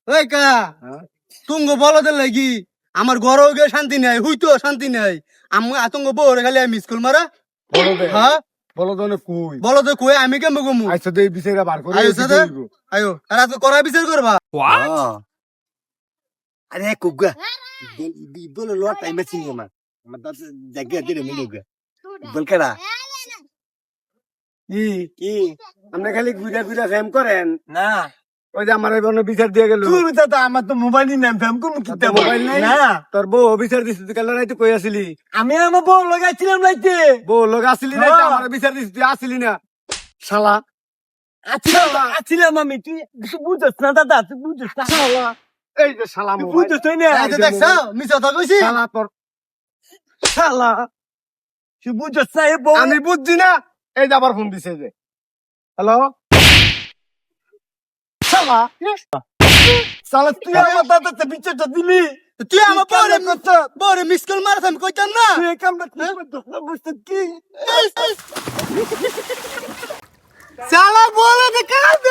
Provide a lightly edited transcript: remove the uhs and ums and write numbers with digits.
ওই কা তুঙ্গ বলদের লাগি আমার ঘরেও গিয়ে শান্তি নাই, হুইতো শান্তি নাই। আমি আতঙ্গ বউরে খালি আমি স্কুল মারা। বলদে হ্যাঁ বলদনে কই বলদ কই আমি কেমন কমু? আইছো দে বিচারা বার করে আয়ো দিতে সাথে হইবো। আয়ো আর আজকে করা বিচার করবা। আরে কুগা বলে লো টাইম আছে আমার আমার দাস জায়গা দিলে মিলুগা বলকারা কি কি আপনি খালি ঘুরা ঘুরা ফেম করেন না ওই যে আমার এবার বিচার দিয়ে গেল তুই তো আমার তো মোবাইলই নাম ফেম কোন কিতা মোবাইল নাই না তোর বউ বিচার দিছিস তুই কাল রাইতে কই আসিলি আমি আমার বউ লাগাইছিলাম নাইতে বউ লোক আসিলি না হ্যাঁ। আমার বিচার দিছিস তুই আসিলি না শালা আছিলাম আমি তুই বুঝছ না দাদা তুই বুঝছ না শালা এই যে শালা মোবাইল বুঝছ না এই যে দেখছো মিছা কথা কইছি। শালা তোর শালা তুই বুঝছ না এ বউ আমি বুঝছি না এই যে আবার ফোন দিছে যে হ্যালো শালা শালা তুই আমার দাদাতে বিচারটা দিলি তুই আমার বউরে বউরে মিস কল মারছ আমি কইতাম না। তুই এই কামটা তুই করছিস না বুঝছ কি শালা বলে দে কাজ